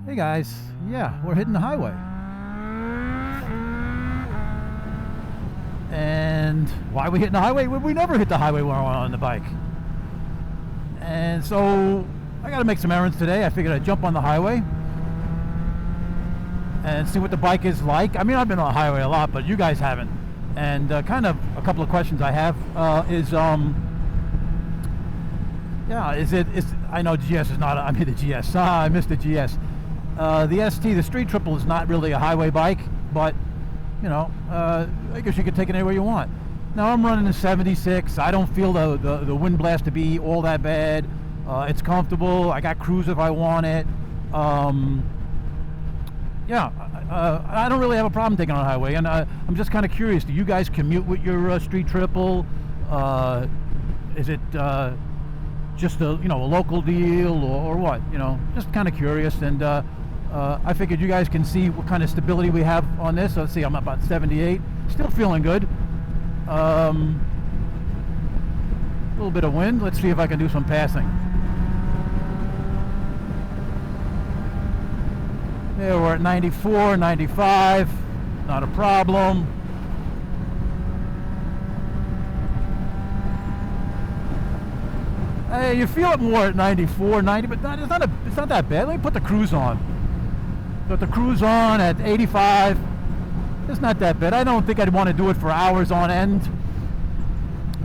Hey guys, yeah, we're hitting the highway. And why are we hitting the highway? Well, we never hit the highway when we're on the bike. And so I got to make some errands today. I figured I'd jump on the highway and see what the bike is like. I mean, I've been on the highway a lot, but you guys haven't. And kind of a couple of questions I have I know GS is not, the GS, I missed the GS. The ST, the Street Triple, is not really a highway bike, but, I guess you could take it anywhere you want. Now, I'm running a 76. I don't feel the wind blast to be all that bad. It's comfortable. I got cruise if I want it. I don't really have a problem taking it on the highway, and I'm just kind of curious. Do you guys commute with your Street Triple? Is it just a local deal or what? Just kind of curious. And I figured you guys can see what kind of stability we have on this. So let's see, I'm about 78, still feeling good. A little bit of wind. Let's see if I can do some passing. There, we're at 94, 95, not a problem. Hey, you feel it more at 94, 90, but it's not that bad. Let me put the cruise on. Put the cruise on at 85. It's not that bad. I don't think I'd want to do it for hours on end,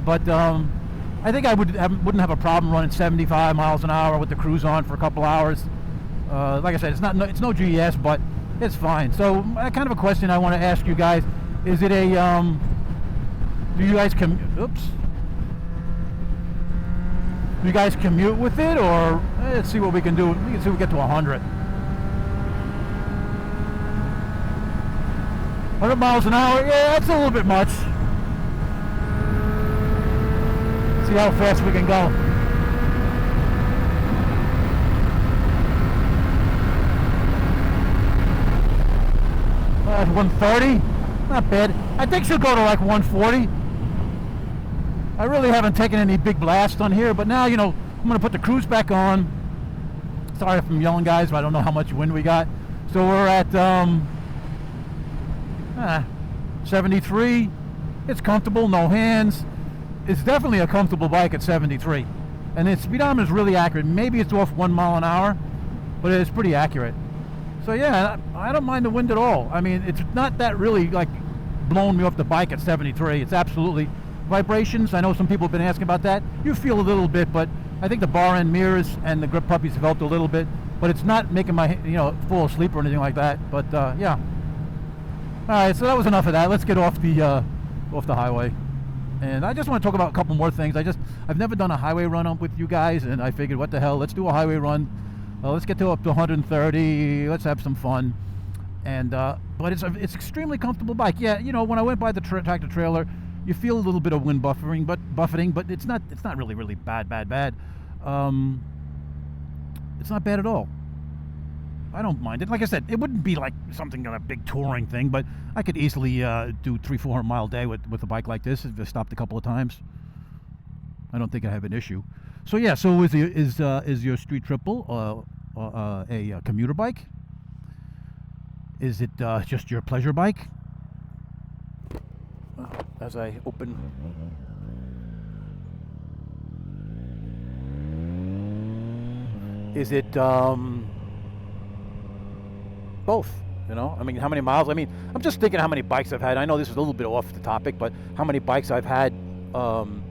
but I think I wouldn't have a problem running 75 miles an hour with the cruise on for a couple hours. Like I said, it's no GS, but it's fine. So, kind of a question I want to ask you guys: is it a do you guys Do you guys commute with it, or let's see what we can do? We can see if we get to 100. 100 miles an hour, yeah, that's a little bit much. See how fast we can go. 130, not bad. I think she'll go to like 140. I really haven't taken any big blast on here, but now, I'm going to put the cruise back on. Sorry if I'm yelling, guys, but I don't know how much wind we got. So we're at 73. It's comfortable, no hands. It's definitely a comfortable bike at 73. And its speedometer is really accurate. Maybe it's off 1 mile an hour, but it's pretty accurate. So yeah, I don't mind the wind at all. I mean, it's not that really like blowing me off the bike at 73. It's absolutely vibrations. I know some people have been asking about that. You feel a little bit, but I think the bar end mirrors and the grip puppies have helped a little bit. But it's not making my fall asleep or anything like that. But yeah. All right, so that was enough of that. Let's get off the highway. And I just want to talk about a couple more things. I've never done a highway run up with you guys, and I figured, what the hell? Let's do a highway run. Let's get up to 130. Let's have some fun. And but it's extremely comfortable bike. Yeah, when I went by the tractor trailer, you feel a little bit of wind buffeting, but it's not really bad. It's not bad at all. I don't mind it. Like I said, it wouldn't be like something a big touring thing, but I could easily do 300-400 mile day with a bike like this if I stopped a couple of times. I don't think I have an issue. So yeah, so is your Street Triple a commuter bike? Is it just your pleasure bike? As I open. Is it both? I mean, how many miles? I mean, I'm just thinking how many bikes I've had. I know this is a little bit off the topic, but how many bikes I've had in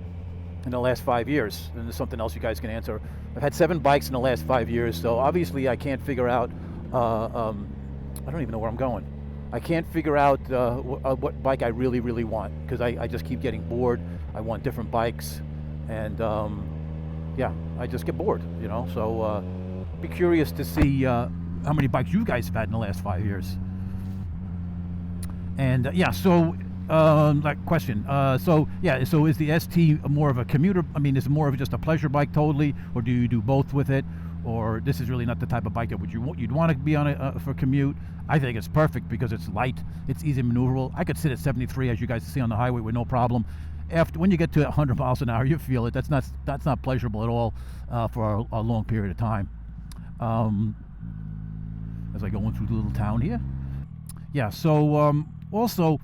the last 5 years? And there's something else you guys can answer. I've had 7 bikes in the last 5 years, so obviously I can't figure out. I don't even know where I'm going. I can't figure out what bike I really, really want, because I just keep getting bored. I want different bikes, and yeah, I just get bored, So be curious to see how many bikes you guys have had in the last 5 years. And yeah, so that question. So is the ST more of a commuter? I mean, is it more of just a pleasure bike totally, or do you do both with it? Or this is really not the type of bike that you'd want to be on for commute? I think it's perfect because it's light, it's easy maneuverable. I could sit at 73, as you guys see on the highway, with no problem. When you get to 100 miles an hour, you feel it. That's not pleasurable at all for a long period of time. as I go in through the little town here. Yeah, so also,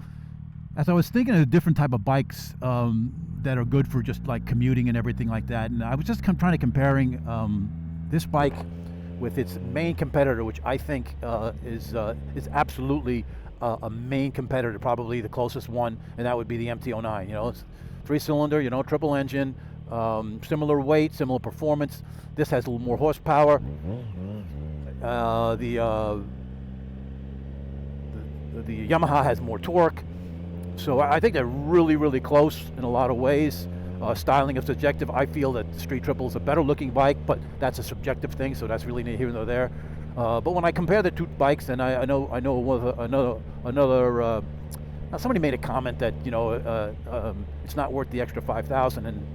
as I was thinking of different type of bikes that are good for just like commuting and everything like that, and I was just trying to comparing this bike with its main competitor, which I think is absolutely a main competitor, probably the closest one, and that would be the MT-09. You know, it's 3-cylinder, you know, triple engine, similar weight, similar performance. This has a little more horsepower. The Yamaha has more torque. So I think they're really, really close in a lot of ways. Styling is subjective. I feel that the Street Triple is a better looking bike, but that's a subjective thing, so that's really neither here nor there. But when I compare the two bikes, and I know another somebody made a comment that, you know, it's not worth the extra $5,000, and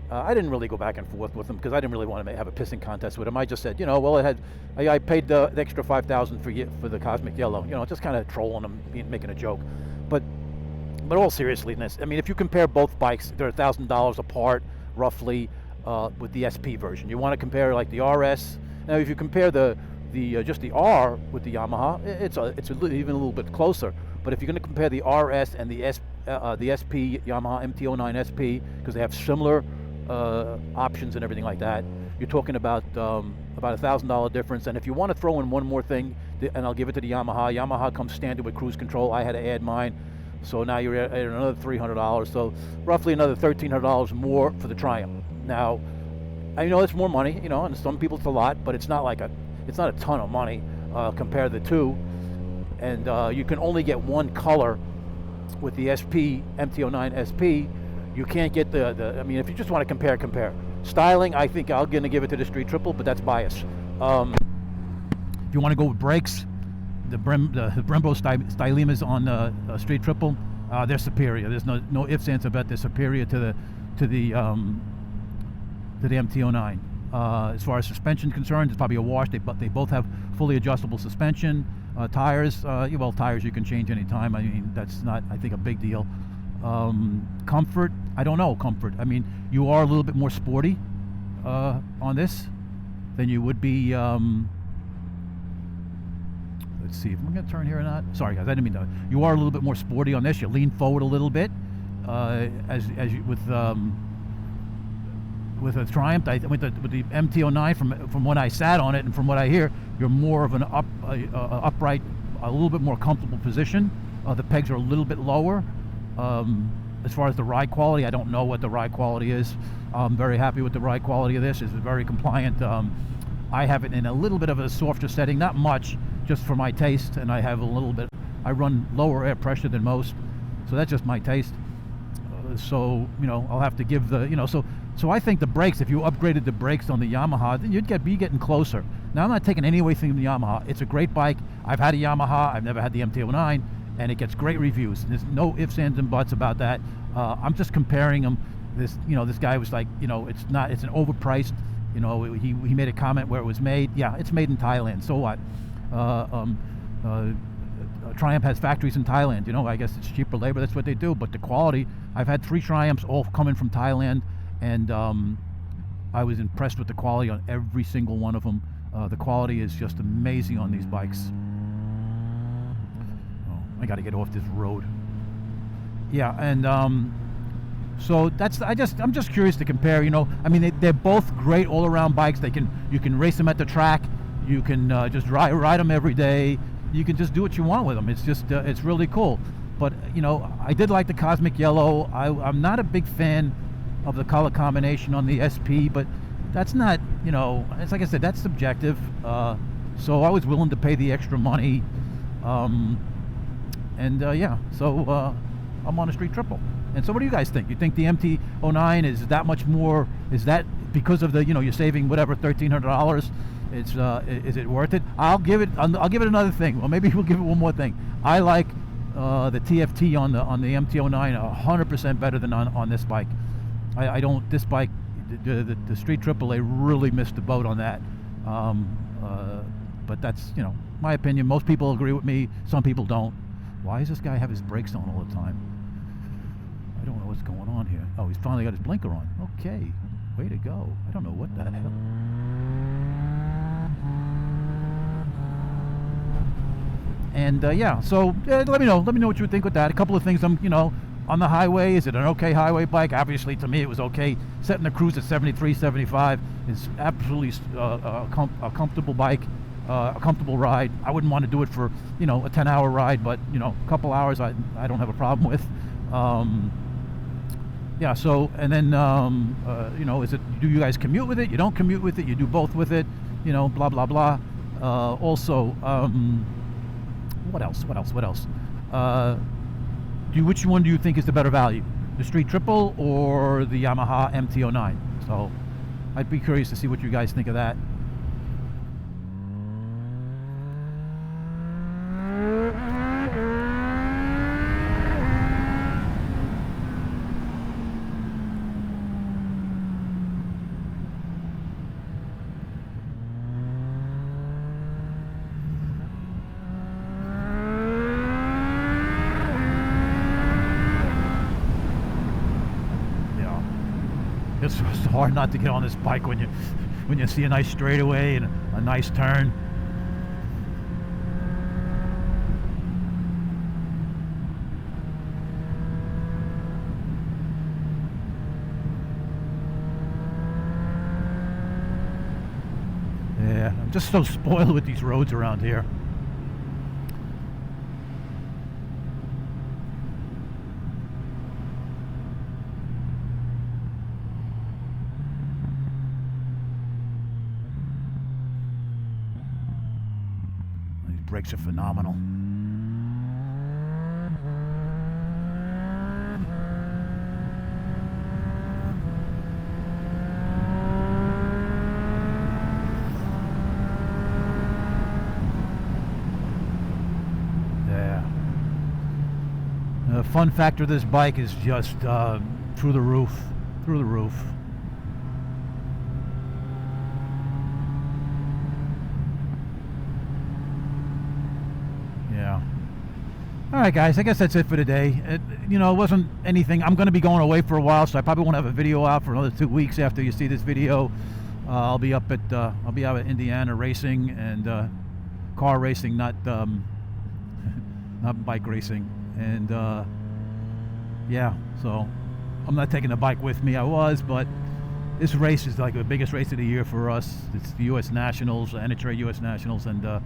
I didn't really go back and forth with them because I didn't really want to have a pissing contest with them. I just said, you know, well, I paid the extra $5,000 for the Cosmic Yellow, you know, just kind of trolling them, making a joke. But all seriousness, I mean, if you compare both bikes, they're $1,000 apart, roughly, with the SP version. You want to compare like the RS. Now, if you compare just the R with the Yamaha, it's even a little bit closer. But if you're going to compare the RS and the SP Yamaha MT-09 SP, because they have similar options and everything like that, you're talking about $1,000 difference. And if you want to throw in one more thing, and I'll give it to the Yamaha. Yamaha comes standard with cruise control. I had to add mine. So now you're at another $300, so roughly another $1,300 more for the Triumph. Now, I know it's more money, you know, and some people it's a lot, but it's not a ton of money compared to the two. And you can only get one color with the SP MT-09 SP. You can't get I mean, if you just want to compare. Styling, I think I'm gonna give it to the Street Triple, but that's bias. If you want to go with brakes, the Brembo Stylimas on Street Triple, they're superior. There's no ifs, ands, or buts. They're superior to the MT-09. As far as suspension concerned, it's probably a wash. But they both have fully adjustable suspension. Tires, tires you can change anytime. I mean, that's not, I think, a big deal. Comfort, I don't know. Comfort, I mean, you are a little bit more sporty on this than you would be. Let's see if I'm going to turn here or not. Sorry, guys, I didn't mean to. You are a little bit more sporty on this. You lean forward a little bit, as you with a Triumph. With the MT-09, from when I sat on it and from what I hear, you're more of an upright, a little bit more comfortable position. The pegs are a little bit lower. As far as the ride quality, I don't know what the ride quality is. I'm very happy with the ride quality of this. It's very compliant. I have it in a little bit of a softer setting, not much, just for my taste, and I have a little bit, I run lower air pressure than most, so that's just my taste. So, you know, I'll have to give the, you know, so I think the brakes, if you upgraded the brakes on the Yamaha, then you'd be getting closer. Now, I'm not taking any away from the Yamaha. It's a great bike. I've had a Yamaha. I've never had the MT-09, and it gets great reviews. There's no ifs, ands, and buts about that. I'm just comparing them. This guy was like, you know, it's an overpriced, you know, he made a comment where it was made. Yeah, it's made in Thailand. So what? Triumph has factories in Thailand. You know, I guess it's cheaper labor. That's what they do. But the quality, I've had 3 Triumphs, all coming from Thailand, and I was impressed with the quality on every single one of them. The quality is just amazing on these bikes. Oh, I got to get off this road. Yeah, and so I'm just curious to compare. You know, I mean, they're both great all-around bikes. You can race them at the track. You can just ride them every day. You can just do what you want with them. It's just it's really cool. But you know, I did like the Cosmic Yellow. I'm not a big fan of the color combination on the SP, but that's not, you know, it's like I said, that's subjective. So I was willing to pay the extra money. Yeah, so I'm on a Street Triple. And so what do you guys think? You think the MT-09 is that much more? Is that because of the, you know, you're saving whatever $1,300? Is it worth it? I'll give it another thing. Well, maybe we'll give it one more thing. I like the TFT on the MT-09 100% better than on this bike. I don't. This bike, the Street Triple, they really missed the boat on that. But that's, you know, my opinion. Most people agree with me. Some people don't. Why does this guy have his brakes on all the time? I don't know what's going on here. Oh, he's finally got his blinker on. Okay, way to go. I don't know what the hell. And yeah, so let me know what you would think with that. A couple of things, on the highway, is it an okay highway bike? Obviously, to me, it was okay. Setting the cruise at 73, 75 is absolutely a comfortable bike, a comfortable ride. I wouldn't want to do it for, a 10-hour ride, but, a couple hours I don't have a problem with. Yeah, so, and then, do you guys commute with it? You don't commute with it? You do both with it? Blah, blah, blah. Also, what else? Which one do you think is the better value? The Street Triple or the Yamaha MT-09? So I'd be curious to see what you guys think of that. It's hard not to get on this bike when you see a nice straightaway and a nice turn. Yeah, I'm just so spoiled with these roads around here. Brakes are phenomenal. Yeah. The fun factor of this bike is just through the roof. Through the roof. Yeah. All right, guys, I guess that's it for today. It wasn't anything. I'm going to be going away for a while, so I probably won't have a video out for another 2 weeks after you see this video. I'll be out at Indiana racing and car racing, not bike racing. And yeah, so I'm not taking the bike with me. I was, but this race is like the biggest race of the year for us. It's the U.S. Nationals, NHRA U.S. Nationals, and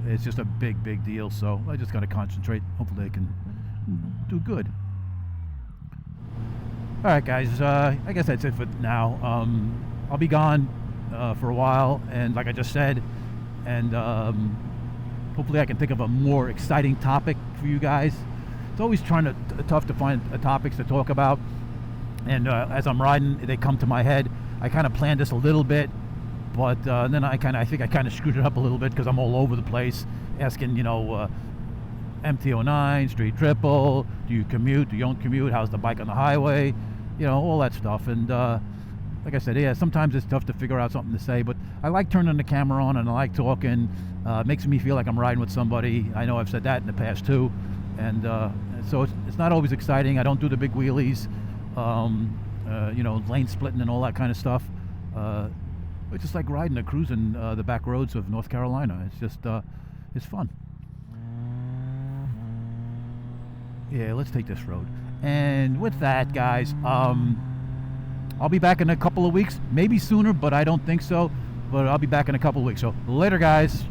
it's just a big deal. So I just got to concentrate. Hopefully I can do good. All right, guys, I guess that's it for now. I'll be gone for a while, and like I just said, and hopefully I can think of a more exciting topic for you guys. It's always tough to find topics to talk about, and as I'm riding, they come to my head. I kind of planned this a little bit, but then I think I kind of screwed it up a little bit because I'm all over the place, asking, MT-09, Street Triple, do you commute, do you don't commute, how's the bike on the highway, all that stuff. And like I said, yeah, sometimes it's tough to figure out something to say, but I like turning the camera on and I like talking. It makes me feel like I'm riding with somebody. I know I've said that in the past too. And so it's not always exciting. I don't do the big wheelies, lane splitting and all that kind of stuff. It's just like riding or cruising the back roads of North Carolina. It's just, it's fun. Yeah, let's take this road. And with that, guys, I'll be back in a couple of weeks, maybe sooner, but I don't think so. But I'll be back in a couple of weeks. So later, guys.